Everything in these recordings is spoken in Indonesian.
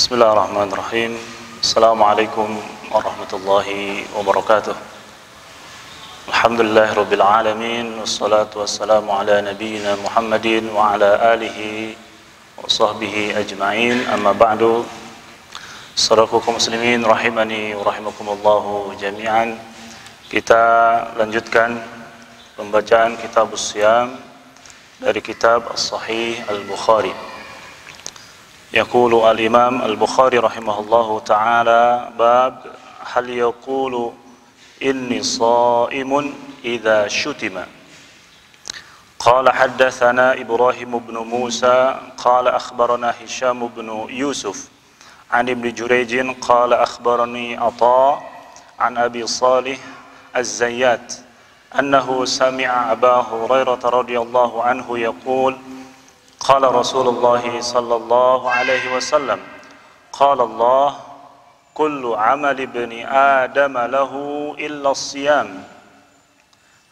Bismillahirrahmanirrahim. Assalamualaikum warahmatullahi wabarakatuh. Alhamdulillahirabbil alamin wassalatu wassalamu ala nabiyyina Muhammadin wa ala alihi wa sahbihi ajma'in. Amma ba'du. Saudaraku muslimin rahimani wa rahimakumullahu jami'an. Kita lanjutkan pembacaan Kitabus Shiyam dari kitab As-Sahih Al-Bukhari. Yaqulu al-Imam Al-Bukhari rahimahullahu ta'ala bab hal yaqulu inni sha'imun idza syutima. Qala haddatsana Ibrahim bin Musa qala akhbarana Hisham bin Yusuf an Ibn Jurayj qala akhbarani Atha an Abi Salih Az-Zayyat annahu sami'a Aba Hurairah radhiyallahu anhu yaqul qala Rasulullah sallallahu alaihi wasallam qala Allah kullu amali ibni Adam lahu illa as-siyam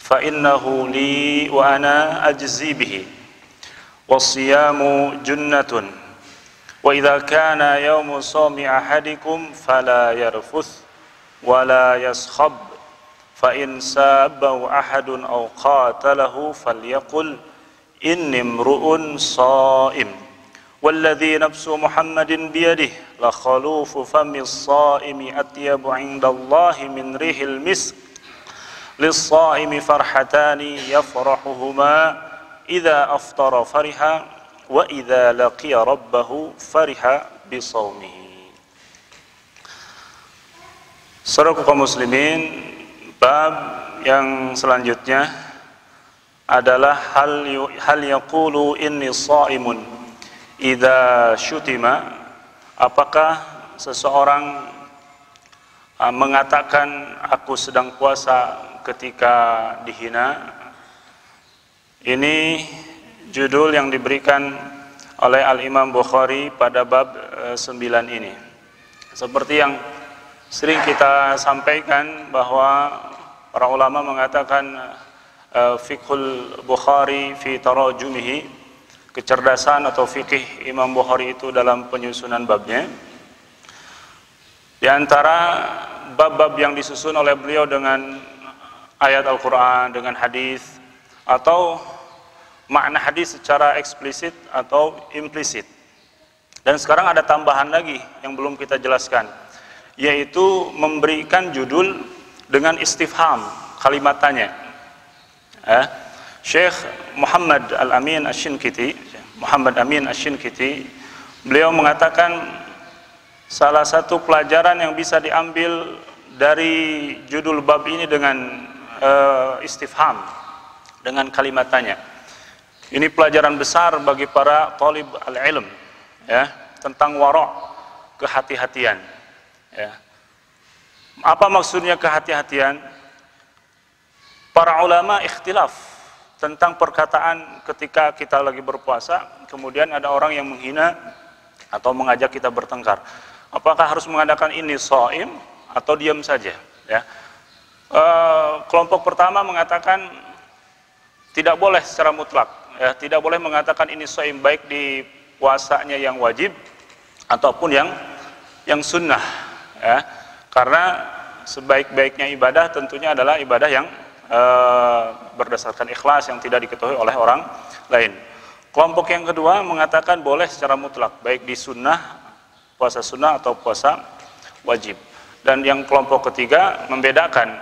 fa innahu li wa ana ajzi bihi was-siyamu junnatun wa idza kana yawmu sawmi ahadikum fala yarfuth wa la yaskhab fa in sabbahu ahadun aw qatalahu falyaqul inni imru'un sha'im walladhi nafsu Muhammadin biyadihi la khalufu fami as-sha'imi atyabu 'inda Allahi min rihil misk lis-sha'imi farhatani yafrahuhuma idza aftara fariha wa idza laqiya rabbahu fariha bisawmihi. Saudara kaum muslimin, bab yang selanjutnya adalah hal yaqulu inni shaimun idza syutima. Apakah seseorang mengatakan aku sedang puasa ketika dihina? Ini judul yang diberikan oleh Al-Imam Bukhari pada bab 9 ini. Seperti yang sering kita sampaikan bahwa para ulama mengatakan fiqhul Bukhari fi tarajumihi, kecerdasan atau fikih Imam Bukhari itu dalam penyusunan babnya. Di antara bab-bab yang disusun oleh beliau dengan ayat Al-Quran, dengan hadis atau makna hadis secara eksplisit atau implisit. Dan sekarang ada tambahan lagi yang belum kita jelaskan, yaitu memberikan judul dengan istifham, kalimat tanya. Syekh Muhammad Al-Amin Asy-Syinkiti, Muhammad Amin Asy-Syinkiti, beliau mengatakan salah satu pelajaran yang bisa diambil dari judul bab ini dengan istifham, dengan kalimat tanya. Ini pelajaran besar bagi para talib al-ilm, ya, tentang wara', kehati-hatian, ya. Apa maksudnya kehati-hatian? Para ulama ikhtilaf tentang perkataan ketika kita lagi berpuasa, kemudian ada orang yang menghina atau mengajak kita bertengkar. Apakah harus mengatakan ini shaim atau diam saja? Ya. Kelompok pertama mengatakan tidak boleh secara mutlak, ya, tidak boleh mengatakan ini shaim baik di puasanya yang wajib ataupun yang sunnah, ya. Karena sebaik-baiknya ibadah tentunya adalah ibadah yang berdasarkan ikhlas yang tidak diketahui oleh orang lain. Kelompok yang kedua mengatakan boleh secara mutlak, baik di sunnah, puasa sunnah atau puasa wajib. Dan yang kelompok ketiga membedakan,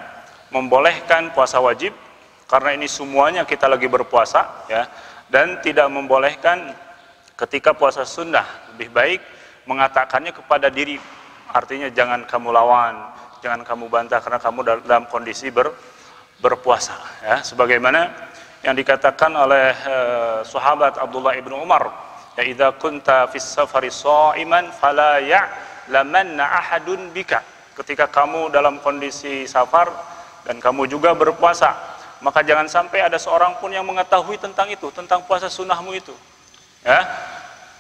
membolehkan puasa wajib karena ini semuanya kita lagi berpuasa, ya, dan tidak membolehkan ketika puasa sunnah. Lebih baik mengatakannya kepada diri, artinya jangan kamu lawan, jangan kamu bantah karena kamu dalam kondisi berpuasa, ya, sebagaimana yang dikatakan oleh sahabat Abdullah ibnu Umar, ya, idza kunta fis safari sha'iman fala ya'lamanna ahadun bika. Ketika kamu dalam kondisi safar dan kamu juga berpuasa, maka jangan sampai ada seorang pun yang mengetahui tentang itu, tentang puasa sunnahmu itu, ya.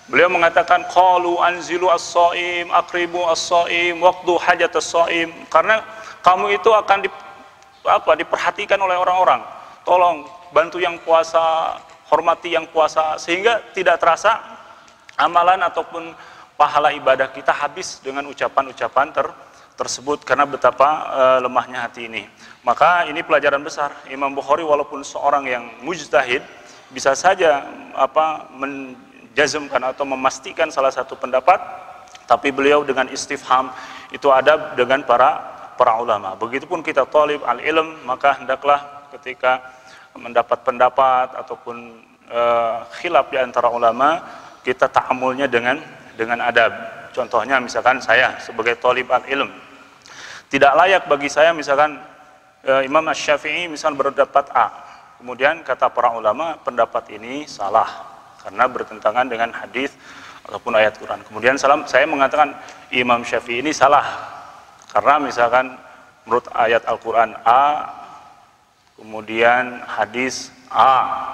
Beliau mengatakan qalu anzilu as-sha'im aqribu as-sha'im waqdu hajat as-sha'im, karena kamu itu akan diperhatikan oleh orang-orang. Tolong bantu yang puasa, hormati yang puasa, sehingga tidak terasa amalan ataupun pahala ibadah kita habis dengan ucapan-ucapan tersebut karena betapa lemahnya hati ini. Maka ini pelajaran besar. Imam Bukhari walaupun seorang yang mujtahid bisa saja menjazmkan atau memastikan salah satu pendapat, tapi beliau dengan istifham itu adab dengan para ulama. Begitupun kita talib al-ilm, maka hendaklah ketika mendapat pendapat ataupun khilaf di antara ulama, kita ta'amulnya dengan adab. Contohnya misalkan saya sebagai talib al-ilm, tidak layak bagi saya misalkan Imam Asy-Syafi'i misal berpendapat A, kemudian kata para ulama pendapat ini salah karena bertentangan dengan hadis ataupun ayat Quran. Kemudian saya mengatakan Imam Syafi'i ini salah karena misalkan menurut ayat Al-Quran A, kemudian hadis A.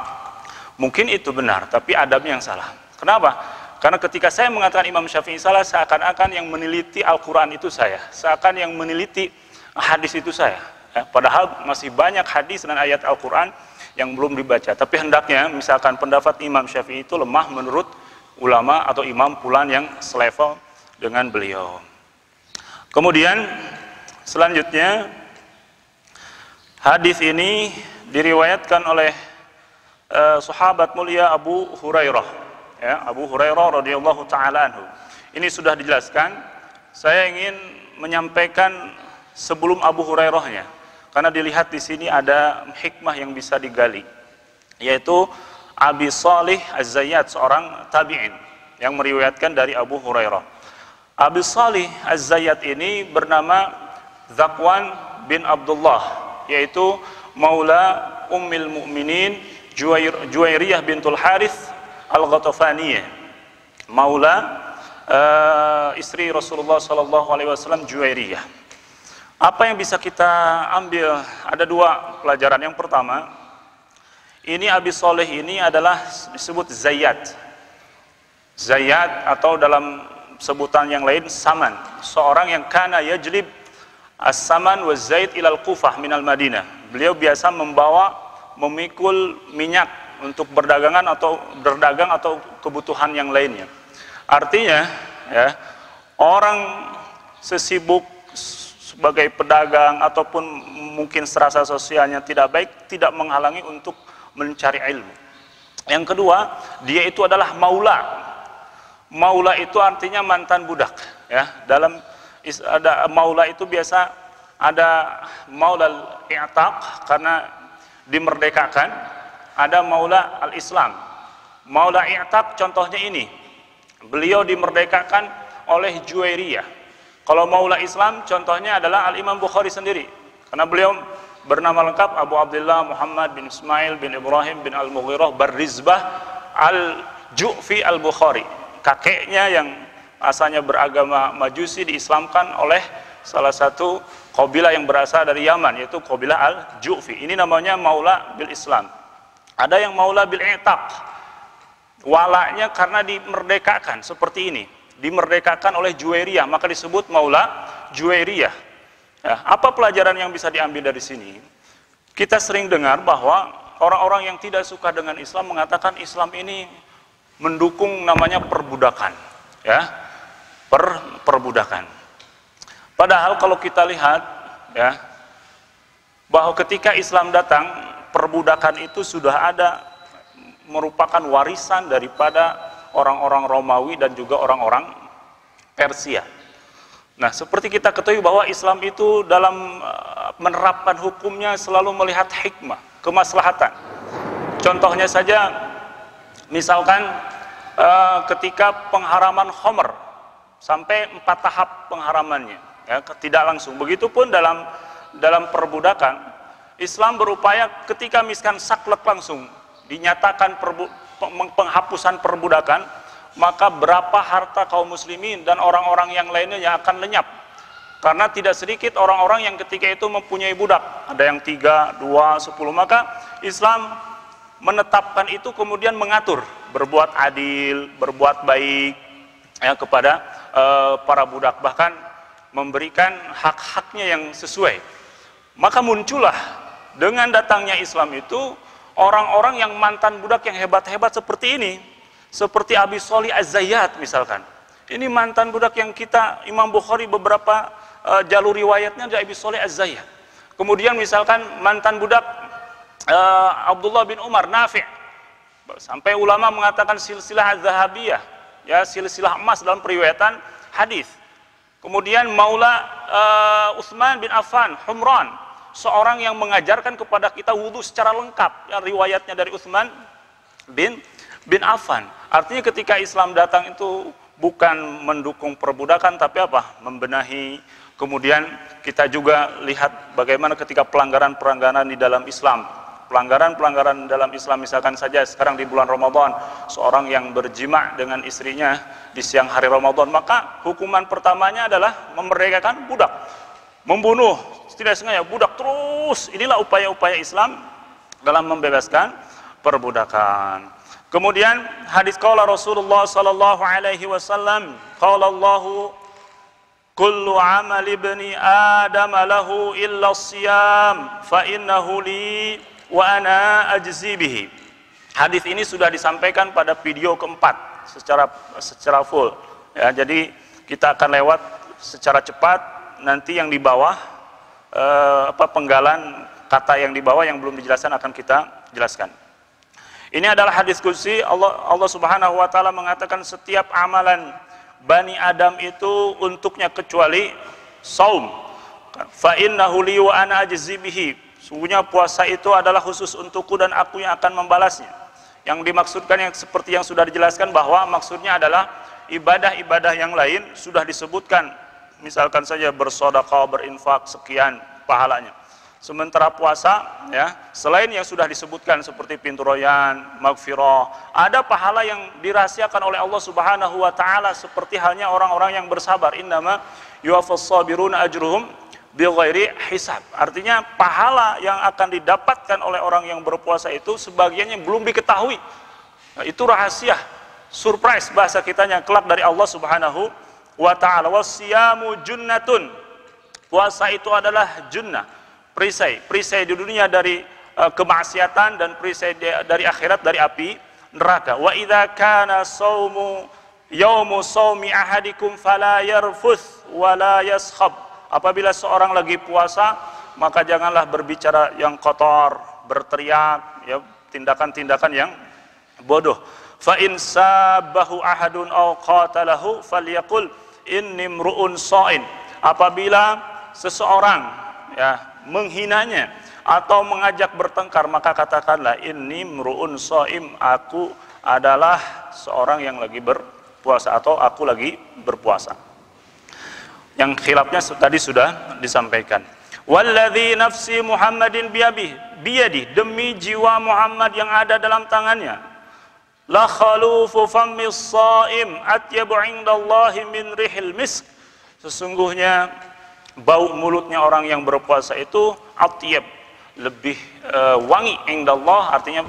Mungkin itu benar, tapi adabnya yang salah. Kenapa? Karena ketika saya mengatakan Imam Syafi'i salah, seakan-akan yang meneliti Al-Quran itu saya, seakan yang meneliti hadis itu saya. Padahal masih banyak hadis dan ayat Al-Quran yang belum dibaca. Tapi hendaknya misalkan pendapat Imam Syafi'i itu lemah menurut ulama atau imam fulan yang selevel dengan beliau. Kemudian selanjutnya hadis ini diriwayatkan oleh sahabat mulia Abu Hurairah, ya, Abu Hurairah radhiyallahu taala anhu. Ini sudah dijelaskan. Saya ingin menyampaikan sebelum Abu Hurairahnya, karena dilihat di sini ada hikmah yang bisa digali, yaitu Abi Shalih Az-Zayyat, seorang tabi'in yang meriwayatkan dari Abu Hurairah. Abi Shalih Az-Zayyat ini bernama Zakwan bin Abdullah, yaitu maula Ummul Mukminin Juwairiyah bintul Harith Al-Ghatafaniyah, maula istri Rasulullah SAW Juwairiyah. Apa yang bisa kita ambil? Ada dua pelajaran. Yang pertama, ini Abi Shalih ini adalah disebut Zayyat. Zayyat atau dalam sebutan yang lain Saman, seorang yang kana yajlib as-saman wa zait ilal Kufah minal Madinah. Beliau biasa memikul minyak untuk berdagang atau kebutuhan yang lainnya. Artinya, ya, orang sesibuk sebagai pedagang ataupun mungkin serasa sosialnya tidak baik, tidak menghalangi untuk mencari ilmu. Yang kedua, dia itu adalah maula. Maula itu artinya mantan budak, ya. Dalam ada maula itu biasa ada maula al-i'taq karena dimerdekakan, ada maula al-Islam. Maula i'taq contohnya ini. Beliau dimerdekakan oleh Juwairiyah. Kalau maula Islam contohnya adalah Al-Imam Bukhari sendiri, karena beliau bernama lengkap Abu Abdullah Muhammad bin Ismail bin Ibrahim bin Al-Mughirah Bar-Rizbah Al-Ju'fi Al-Bukhari. Kakeknya yang asalnya beragama Majusi diislamkan oleh salah satu kabilah yang berasal dari Yaman, yaitu kabilah Al-Ju'fi. Ini namanya maula bil Islam. Ada yang maula bil i'taq, walanya karena dimerdekakan seperti ini, dimerdekakan oleh Juwairiyah, maka disebut maula Juwairiyah. Ya, apa pelajaran yang bisa diambil dari sini? Kita sering dengar bahwa orang-orang yang tidak suka dengan Islam mengatakan Islam ini mendukung namanya perbudakan, ya, perbudakan. Padahal kalau kita lihat, ya, bahwa ketika Islam datang, perbudakan itu sudah ada, merupakan warisan daripada orang-orang Romawi dan juga orang-orang Persia. Nah, seperti kita ketahui bahwa Islam itu dalam menerapkan hukumnya selalu melihat hikmah, kemaslahatan. Contohnya saja, misalkan ketika pengharaman khamr, sampai 4 tahap pengharamannya, ya, tidak langsung. Begitupun dalam perbudakan, Islam berupaya ketika misalkan saklek langsung dinyatakan penghapusan perbudakan, maka berapa harta kaum muslimin dan orang-orang yang lainnya yang akan lenyap. Karena tidak sedikit orang-orang yang ketika itu mempunyai budak, ada yang 3, 2, 10, maka Islam menetapkan itu, kemudian mengatur, berbuat adil, berbuat baik, ya, kepada para budak, bahkan memberikan hak-haknya yang sesuai. Maka muncullah dengan datangnya Islam itu orang-orang yang mantan budak yang hebat-hebat seperti ini, seperti Abi Shalih Az-Zayyat misalkan, Ini mantan budak yang kita, Imam Bukhari beberapa jalur riwayatnya dari Abi Shalih Az-Zayyat. Kemudian misalkan mantan budak Abdullah bin Umar, Nafi'. Sampai ulama mengatakan silsilah az-zahabiyah, ya, silsilah emas dalam periwayatan hadis. Kemudian Maula Utsman bin Affan, Humran, seorang yang mengajarkan kepada kita wudu secara lengkap, yang riwayatnya dari Utsman bin Affan. Artinya ketika Islam datang itu bukan mendukung perbudakan, tapi apa? Membenahi. Kemudian kita juga lihat bagaimana ketika pelanggaran-pelanggaran di dalam Islam. Pelanggaran-pelanggaran dalam Islam, misalkan saja sekarang di bulan Ramadan, seorang yang berjima dengan istrinya di siang hari Ramadan, maka hukuman pertamanya adalah memerdekakan budak. Membunuh, tidak sengaja budak terus. Inilah upaya-upaya Islam dalam membebaskan perbudakan. Kemudian hadis qala Rasulullah sallallahu alaihi wasallam, qala Allahu kullu amali ibni Adam lahu illa siyam fa innahu li wa ana ajzi bihi. Hadis ini sudah disampaikan pada video keempat secara full. Ya, jadi kita akan lewat secara cepat, nanti yang di bawah penggalan kata yang di bawah yang belum dijelaskan akan kita jelaskan. Ini adalah hadis qudsi. Allah Subhanahu wa taala mengatakan setiap amalan Bani Adam itu untuknya kecuali saum. Fa innahu li wa ana ajzi bihi. Sungguhnya puasa itu adalah khusus untukku dan aku yang akan membalasnya. Yang dimaksudkan yang seperti yang sudah dijelaskan, bahwa maksudnya adalah ibadah-ibadah yang lain sudah disebutkan. Misalkan saja bersedekah, berinfak, sekian pahalanya. Sementara puasa, ya, selain yang sudah disebutkan seperti pintu royan, maghfirah, ada pahala yang dirahasiakan oleh Allah Subhanahu wa taala, seperti halnya orang-orang yang bersabar. Innama yuwaffas sabiruna ajruhum bighairi hisab. Artinya pahala yang akan didapatkan oleh orang yang berpuasa itu sebagiannya belum diketahui. Nah, itu rahasia, surprise bahasa kitanya kelak dari Allah Subhanahu wa taala. Wasiyamu junnatun. Puasa itu adalah junnah. Perisai di dunia dari kemaksiatan, dan perisai dari akhirat dari api neraka. Wa idza kana saumu yaumu saumi ahadikum fala yarfuth wala yaskhab. Apabila seorang lagi puasa, maka janganlah berbicara yang kotor, berteriak, ya, tindakan-tindakan yang bodoh. Fa in sabahu ahadun aw qatalahu falyaqul inni mru'un sha'in. Apabila seseorang, ya, menghinanya atau mengajak bertengkar, maka katakanlah inni mru'un shaim, aku adalah seorang yang lagi berpuasa, atau aku lagi berpuasa. Yang khilafnya tadi sudah disampaikan. Walladzi nafsi Muhammadin biyadi, demi jiwa Muhammad yang ada dalam tangannya, la khalufu fammis shaim atyabu indallahi min rihil misk. Sesungguhnya bau mulutnya orang yang berpuasa itu atyab, lebih wangi indallah, artinya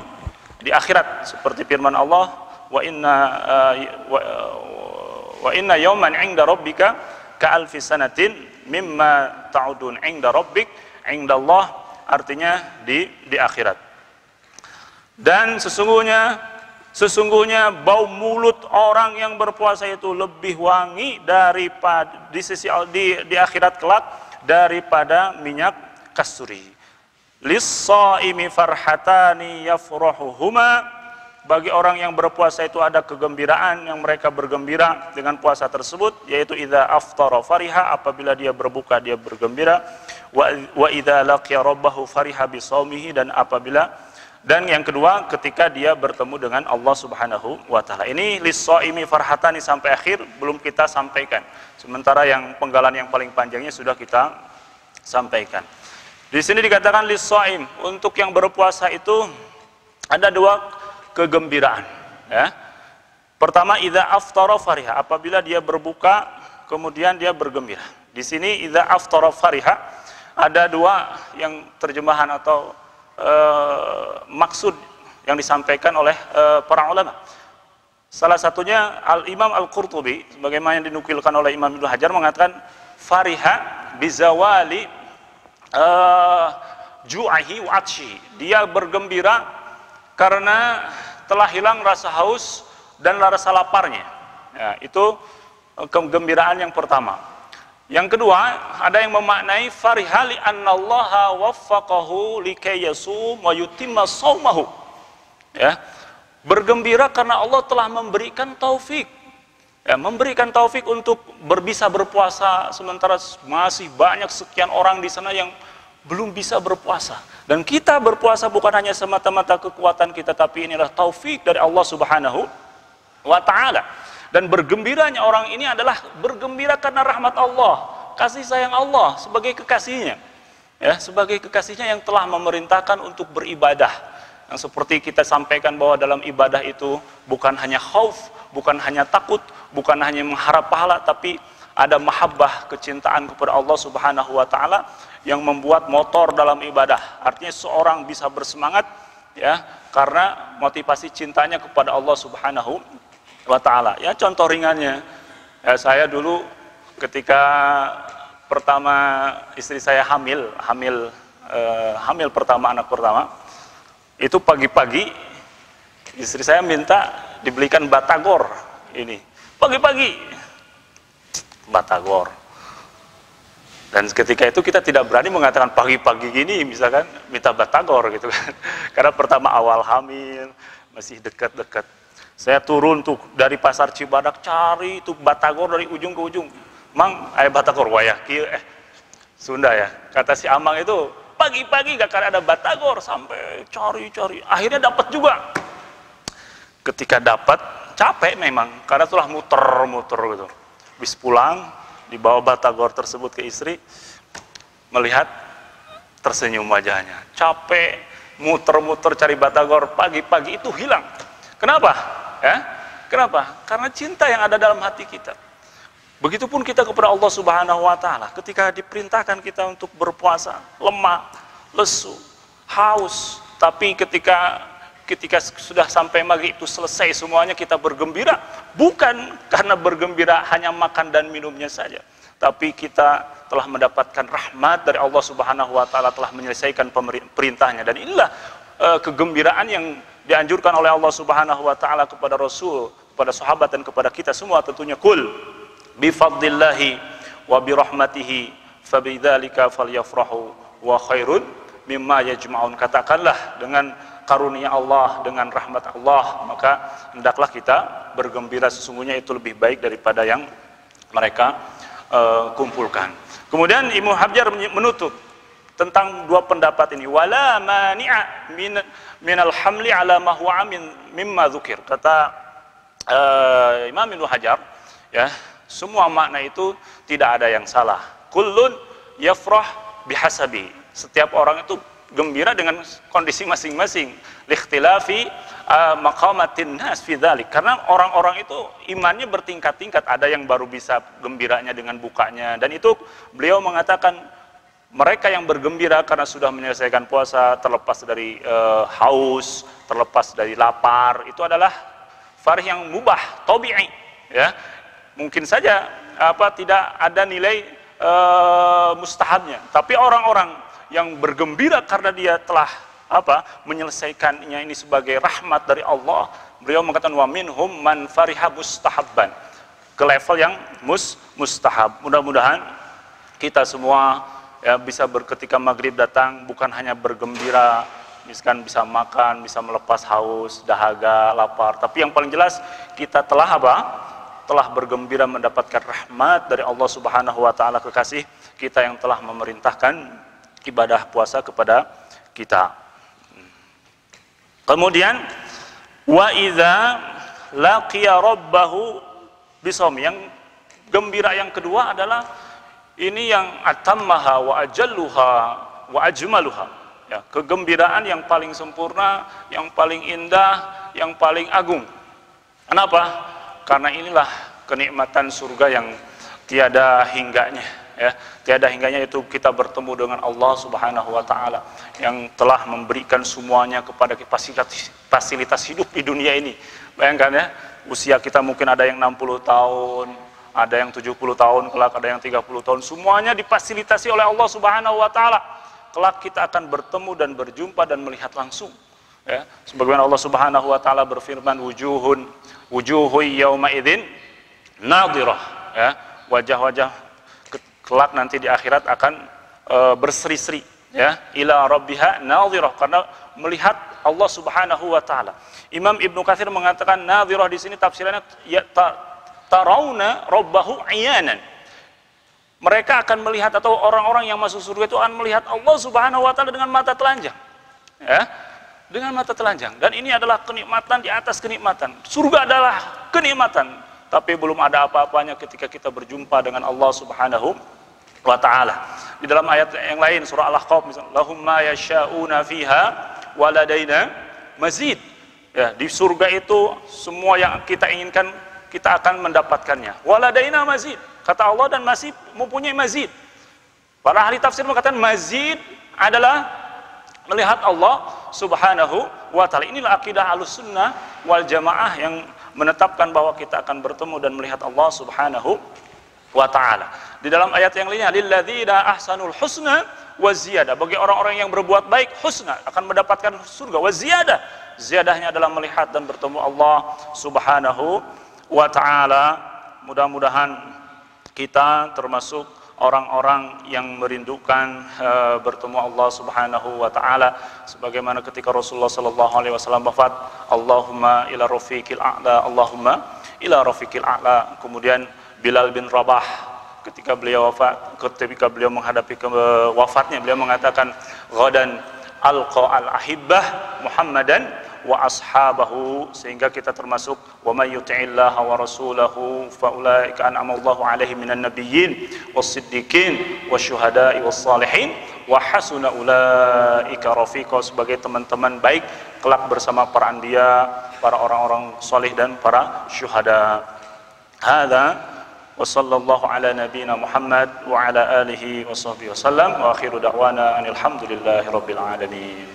di akhirat, seperti firman Allah, wa inna yawman 'inda rabbika ka'alfi sanatin mimma ta'udun. 'Inda rabbik, indallah artinya di akhirat. Dan sesungguhnya bau mulut orang yang berpuasa itu lebih wangi daripada di akhirat kelak daripada minyak kasturi. Lis-shaimi farhatani yafrahuhuma. Bagi orang yang berpuasa itu ada kegembiraan yang mereka bergembira dengan puasa tersebut, yaitu idza aftara fariha, apabila dia berbuka dia bergembira, wa idza laqiya rabbahu fariha bisaumihi, dan yang kedua ketika dia bertemu dengan Allah Subhanahu wa taala. Ini lis-shaimi farhatani sampai akhir belum kita sampaikan. Sementara yang penggalan yang paling panjangnya sudah kita sampaikan. Di sini dikatakan lis-shaim, untuk yang berpuasa itu ada dua kegembiraan, ya. Pertama, idza aftara fariha, apabila dia berbuka kemudian dia bergembira. Di sini idza aftara fariha ada dua yang terjemahan atau maksud yang disampaikan oleh para ulama. Salah satunya Al-Imam Al-Qurtubi, sebagaimana yang dinukilkan oleh Imam Ibnu Hajar, mengatakan fariha bizawali ju'ahi wa atshi. Dia bergembira karena telah hilang rasa haus dan rasa laparnya. Ya, itu kegembiraan yang pertama. Yang kedua, ada yang memaknai farihali annallaha waffaqahu likay yasum wa yutimma shaumahu. Ya. Bergembira karena Allah telah memberikan taufik. Ya, memberikan taufik untuk bisa berpuasa, sementara masih banyak sekian orang di sana yang belum bisa berpuasa. Dan kita berpuasa bukan hanya semata-mata kekuatan kita, tapi inilah taufik dari Allah Subhanahu wa ta'ala. Dan bergembiranya orang ini adalah bergembira karena rahmat Allah, kasih sayang Allah sebagai kekasihnya. Ya, sebagai kekasihnya yang telah memerintahkan untuk beribadah. Yang seperti kita sampaikan bahwa dalam ibadah itu bukan hanya khauf, bukan hanya takut, bukan hanya mengharap pahala, tapi ada mahabbah, kecintaan kepada Allah Subhanahu wa ta'ala yang membuat motor dalam ibadah. Artinya seorang bisa bersemangat ya karena motivasi cintanya kepada Allah Subhanahu wa ta'ala. Ya, contoh ringannya, ya, saya dulu ketika pertama istri saya hamil pertama, anak pertama, itu pagi-pagi istri saya minta dibelikan batagor. Ini pagi-pagi batagor. Dan ketika itu kita tidak berani mengatakan pagi-pagi gini misalkan minta batagor gitu kan. Karena pertama awal hamil, masih dekat-dekat. Saya turun tuh dari pasar Cibadak cari tuh batagor dari ujung ke ujung. Mang, ayah batagor wayah kieu Sunda ya. Kata si Amang itu, pagi-pagi gak kan ada batagor, sampai cari-cari. Akhirnya dapat juga. Ketika dapat, capek memang karena telah muter-muter gitu. Habis pulang, dibawa batagor tersebut ke istri, melihat tersenyum wajahnya. Capek, muter-muter cari batagor, pagi-pagi itu hilang. Kenapa? Ya? Kenapa? Karena cinta yang ada dalam hati kita. Begitupun kita kepada Allah Subhanahu wa ta'ala. Ketika diperintahkan kita untuk berpuasa, lemah, lesu, haus, tapi ketika sudah sampai maghrib itu selesai semuanya, kita bergembira, bukan karena bergembira hanya makan dan minumnya saja, tapi kita telah mendapatkan rahmat dari Allah Subhanahu wa ta'ala, telah menyelesaikan perintahnya. Dan inilah kegembiraan yang dianjurkan oleh Allah Subhanahu wa ta'ala kepada Rasul, kepada sahabat, dan kepada kita semua tentunya. Kul bifadlillahi wa birahmatihi fabidzalika falyafrahu wa khairun mimma yajma'un. Katakanlah, dengan karunia Allah, dengan rahmat Allah, maka hendaklah kita bergembira, sesungguhnya itu lebih baik daripada yang mereka kumpulkan. Kemudian Ibnu Hajar menutup tentang dua pendapat ini, wala mani'a minal hamli ala ma huwa mimma dzukir. Kata Imam Ibnu Hajar, ya, semua makna itu tidak ada yang salah. Kullun yafrah bihasabi. Setiap orang itu gembira dengan kondisi masing-masing. Likhtilafi maqamatin nas fi dzalik. Karena orang-orang itu imannya bertingkat-tingkat. Ada yang baru bisa gembiranya dengan bukanya, dan itu beliau mengatakan mereka yang bergembira karena sudah menyelesaikan puasa, terlepas dari haus, terlepas dari lapar, itu adalah farih yang mubah, tabi'i, ya. Mungkin saja tidak ada nilai mustahabnya, tapi orang-orang yang bergembira karena dia telah menyelesaikannya ini sebagai rahmat dari Allah, beliau mengatakan wa minhum man fariha mustahabban, ke level yang mustahab. Mudah-mudahan kita semua ya bisa ketika maghrib datang bukan hanya bergembira, misalkan bisa makan, bisa melepas haus, dahaga, lapar, tapi yang paling jelas kita telah telah bergembira mendapatkan rahmat dari Allah Subhanahu wa ta'ala, kekasih kita yang telah memerintahkan ibadah puasa kepada kita. Kemudian wa idza laqiya rabbahu bisawm, yang gembira yang kedua adalah ini yang atammaha wa ajalluha wa ajmaluha, ya, kegembiraan yang paling sempurna, yang paling indah, yang paling agung. Kenapa? Karena inilah kenikmatan surga yang tiada hingganya, ya, tiada hingganya, itu kita bertemu dengan Allah Subhanahu wa ta'ala yang telah memberikan semuanya kepada fasilitas hidup di dunia ini. Bayangkan ya, usia kita mungkin ada yang 60 tahun, ada yang 70 tahun, kelak ada yang 30 tahun, semuanya difasilitasi oleh Allah Subhanahu wa ta'ala. Kelak kita akan bertemu dan berjumpa dan melihat langsung, ya. Sebagaimana Allah Subhanahu wa ta'ala berfirman, wujuhu yawma idzin nadhirah, ya, wajah-wajah kelak nanti di akhirat akan berseri-seri, ya, ila rabbiha nadhirah, karena melihat Allah Subhanahu wa taala. Imam Ibnu Katsir mengatakan nadhirah di sini tafsirannya ya tarawna rabbahu iyanan. Mereka akan melihat, atau orang-orang yang masuk surga itu akan melihat Allah Subhanahu wa taala dengan mata telanjang. Ya, dengan mata telanjang. Dan ini adalah kenikmatan di atas kenikmatan. Surga adalah kenikmatan, tapi belum ada apa-apanya ketika kita berjumpa dengan Allah Subhanahu wa ta'ala. Di dalam ayat yang lain surah Al-Ahqaf misalnya, lahum ma yasha'una fiha waladaina mazid. Ya, di surga itu semua yang kita inginkan kita akan mendapatkannya. Waladaina mazid, kata Allah, dan masih mempunyai mazid. Para ahli tafsir mengatakan mazid adalah melihat Allah Subhanahu wa ta'ala. Inilah akidah Ahlussunnah wal Jamaah yang menetapkan bahwa kita akan bertemu dan melihat Allah Subhanahu wa ta'ala. Di dalam ayat yang lainnya, lilladzina ahsanul husna wa ziyadah, bagi orang-orang yang berbuat baik, husna, akan mendapatkan surga, wa ziyadah, ziyadahnya adalah melihat dan bertemu Allah Subhanahu wa ta'ala. Mudah-mudahan kita termasuk orang-orang yang merindukan bertemu Allah Subhanahu wa ta'ala, sebagaimana ketika Rasulullah sallallahu alaihi wasallam wafat, Allahumma ila rafiqil a'la, Allahumma ila rafiqil a'la. Kemudian Bilal bin Rabah ketika beliau wafat, ketika beliau menghadapi wafatnya, beliau mengatakan ghadan alqa al-ahibbah Muhammadan wa ashabahu, sehingga kita termasuk wa may yuti'illaha wa rasulahu fa ulaika an'ama Allahu 'alaihim minan nabiyyin was-siddiqin wasyuhada'i was-salihin wa hasuna ulaika rafiqa, sebagai teman-teman baik kelak bersama para anbiya, para orang-orang saleh dan para syuhada. Hadza wa sallallahu ala nabiyyina Muhammad wa ala alihi wa sahbihi wasallam wa akhiru da'wana alhamdulillahi rabbil alamin.